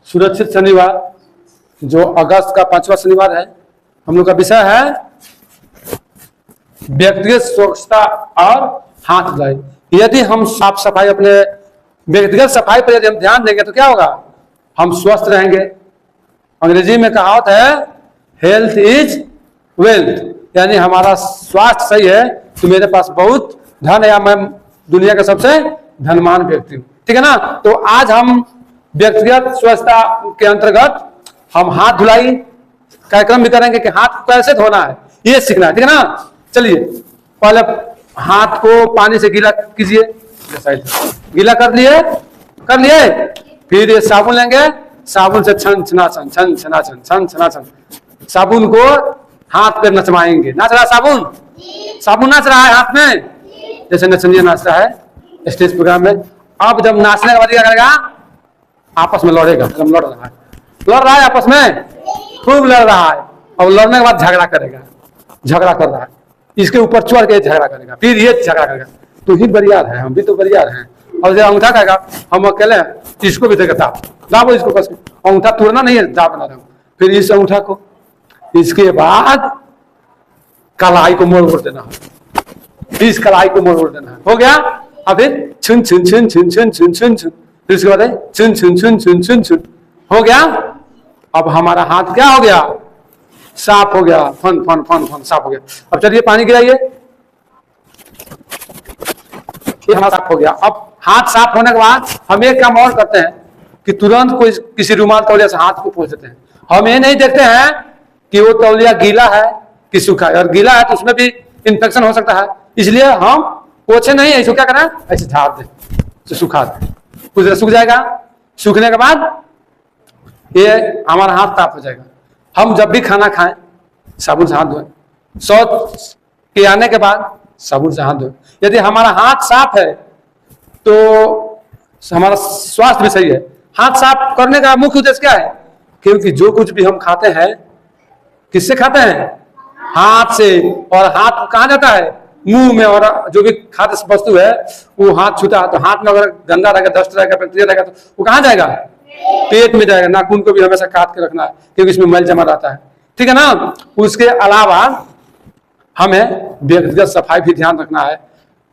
सुरक्षित शनिवार, जो अगस्त का 5वां शनिवार है। हम लोग का विषय है व्यक्तिगत स्वच्छता और हाथ धुलाई। यदि हम साफ सफाई, अपने व्यक्तिगत सफाई पर यदि हम ध्यान देंगे तो क्या होगा, हम स्वस्थ रहेंगे। अंग्रेजी में कहावत है हेल्थ इज वेल्थ, यानी हमारा स्वास्थ्य सही है तो मेरे पास बहुत धन है, या मैं दुनिया का सबसे धनवान व्यक्ति हूं। ठीक है ना। तो आज हम व्यक्तिगत स्वच्छता के अंतर्गत हम हाथ धुलाई कार्यक्रम भी करेंगे कि हाथ कैसे धोना है, ये सीखना है। ठीक है ना। चलिए पहले हाथ को पानी से गीला कीजिए, गीला कर लिए, फिर ये साबुन लेंगे, साबुन से छन छना छन छन छना छन छन छना छन साबुन को हाथ पे नचवाएंगे। नाच रहा साबुन, साबुन नाच रहा है हाथ में, जैसे नचनिया नाच रहा है स्टेज प्रोग्राम में। अब जब नाचने के बाद क्या करेगा, आपस में लड़ेगा। हम लड़ रहा है आपस में, खूब लड़ रहा है। और लड़ने के बाद झगड़ा करेगा, झगड़ा कर रहा है, इसके ऊपर चढ़ के झगड़ा करेगा, फिर ये झगड़ा करेगा। तो ही बरियार है, हम भी तो बरियार हैं। और जब अंगूठा कहेगा हम अकेले हैं, इसको भी देगा दाबो इसको कस के। अंगूठा तोड़ना नहीं है, दाब बना दो। फिर इस अंगूठा को, इसके बाद कलाई को मोड़ देना है, इस कलाई को मोड़ देना है। हो गया। अब फिर छुन छुन छुन छुन छुन छुन छुन छुन, फिर उसके बाद छुन छुन छुन छुन छुन छुन। हो गया। अब हमारा हाथ क्या हो गया, साफ हो गया, फन फन फन फन साफ हो गया। अब चलिए पानी गिराइए, ये हमारा साफ हो गया। अब हाथ साफ होने के बाद हम एक काम और करते हैं कि तुरंत कोई किसी रुमाल तौलिया से हाथ को पोंछ देते हैं। हम ये नहीं देखते हैं कि वो तौलिया गीला है कि सूखा है, और गीला है तो उसमें भी इंफेक्शन हो सकता है। इसलिए हम पोछे नहीं, ऐसे क्या करें, ऐसे झाड़ दे, तो सुखा दे, कुछ देर सूख जाएगा। सूखने के बाद ये हमारा हाथ साफ हो जाएगा। हम जब भी खाना खाएं साबुन से हाथ धोएं, शौच के आने के बाद साबुन से हाथ धोएं। यदि हमारा हाथ साफ है तो हमारा स्वास्थ्य भी सही है। हाथ साफ करने का मुख्य उद्देश्य क्या है, क्योंकि जो कुछ भी हम खाते हैं किससे खाते हैं, हाथ से। और हाथ कहाँ जाता है, मुंह में। और जो भी खाद्य वस्तु है वो हाथ छूता है, तो हाथ में अगर गंदा रहेगा, डस्ट रहेगा, बैक्टीरिया रहेगा, तो वो कहाँ जाएगा, पेट में जाएगा। नाखून को भी हमेशा काट के रखना है, क्योंकि इसमें मैल जमा रहता है। ठीक है ना। उसके अलावा हमें व्यक्तिगत सफाई भी ध्यान रखना है।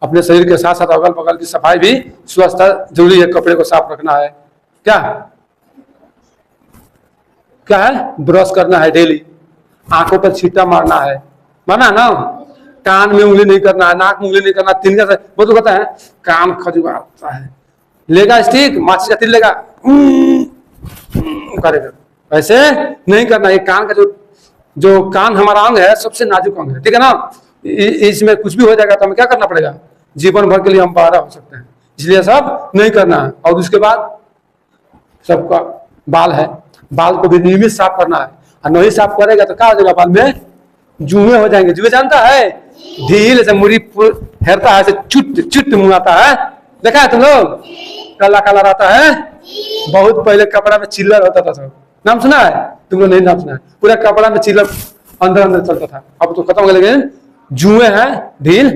अपने शरीर के साथ साथ अगल बगल की सफाई भी, स्वच्छता जरूरी है। कपड़े को साफ रखना है, क्या क्या है, ब्रश करना है डेली, आंखों पर छींटा मारना है, माना ना। कान में उंगली नहीं करना है, नाक में उंगली नहीं करना। तिनका से वो तो कहता है कान खजुआता है, लेगा स्टिक, माचिस का तिल लेगा, करेगा, ऐसे नहीं करना। ये कान का जो कान हमारा अंग है, सबसे नाजुक अंग है। ठीक है ना। इसमें कुछ भी हो जाएगा तो हमें क्या करना पड़ेगा, जीवन भर के लिए हम बहरा हो सकते हैं। इसलिए सब नहीं करना है। और उसके बाद सबका बाल है, बाल को भी नियमित साफ करना है। और नहीं साफ करेगा तो क्या हो जाएगा, बाल में जुए हो जाएंगे। जुए जानता है, ढील से मुड़ी हेरता है, चुट चुट मुंह आता है, देखा है तुम लोग, काला काला रहता है। बहुत पहले कपड़ा में चिल्लर होता था, सब नाम सुना है तुम लोग, नहीं नाम सुना है। पूरा कपड़ा में चिल्लर अंदर अंदर चलता था, अब तो खत्म हो गया। लेकिन जुए हैं ढील,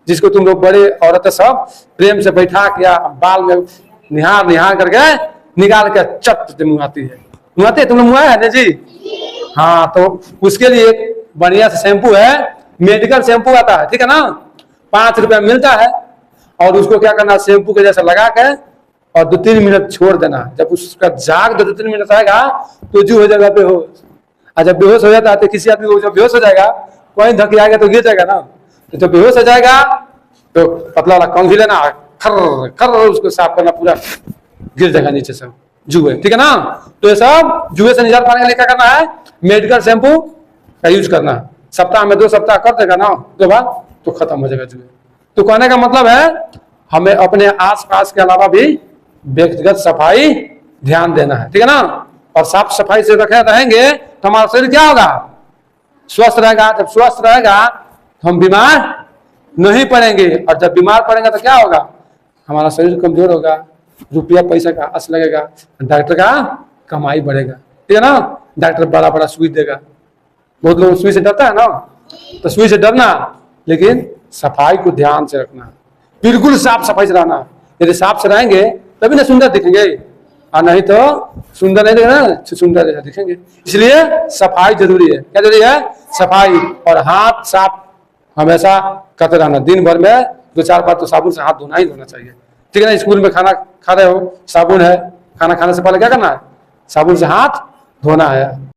जिसको तुम लोग बड़े औरतें सब प्रेम से बैठा के या बाल में निहार निहार करके निकाल के चट मुँहती है। मुँहते तुम लोग मुँहा है ना जी। हाँ, तो उसके लिए एक बढ़िया से शैम्पू है, मेडिकल शैम्पू आता है। ठीक है ना। 5 रुपया मिलता है। और उसको क्या करना, शैम्पू के जैसा लगा के और 2-3 मिनट छोड़ देना। जब उसका जाग 2-3 मिनट आएगा तो जो हो जाएगा बेहोश। और जब बेहोश हो जाता है तो किसी आदमी को जब बेहोश हो जाएगा, वहीं धके आएगा तो गिर जाएगा ना। तो जब बेहोश हो जाएगा तो पतला वाला कंघी लेना, खर खर उसको साफ करना, पूरा गिर जाएगा नीचे से जुए। ठीक है ना। तो ये सब जुए से निजात पाने के लिए क्या करना है, मेडिकल शैम्पू का यूज करना है। सप्ताह में 2 सप्ताह कर देगा ना, 2 बार, तो खत्म हो जाएगा जुए। तो कहने का मतलब है हमें अपने आसपास के अलावा भी व्यक्तिगत सफाई ध्यान देना है। ठीक है ना। और साफ सफाई से रहेंगे तो हमारा शरीर क्या होगा, स्वस्थ रहेगा। जब स्वस्थ रहेगा तो हम बीमार नहीं पड़ेंगे। और जब बीमार पड़ेंगे तो क्या होगा, हमारा शरीर कमजोर होगा, रुपया पैसा का आस लगेगा, डॉक्टर का कमाई बढ़ेगा। ठीक है ना। डॉक्टर बड़ा बड़ा सुई देगा, बहुत लोग सुई से डरता है ना, तो सुई से डरना, लेकिन सफाई को ध्यान से रखना, बिल्कुल साफ सफाई से रहना। यदि साफ से रहेंगे तभी ना सुंदर दिखेंगे। और नहीं तो सुंदर नहीं दिखेगा ना, सुंदर जैसा दिखेंगे। इसलिए सफाई जरूरी है। क्या जरूरी है? सफाई। और हाथ साफ हमेशा करते रहना। दिन भर में 2-4 बार तो साबुन से हाथ धोना ही धोना चाहिए। ठीक है ना? स्कूल में खाना खा रहे हो, साबुन है, खाना खाने से पहले क्या करना है? साबुन से हाथ धोना है।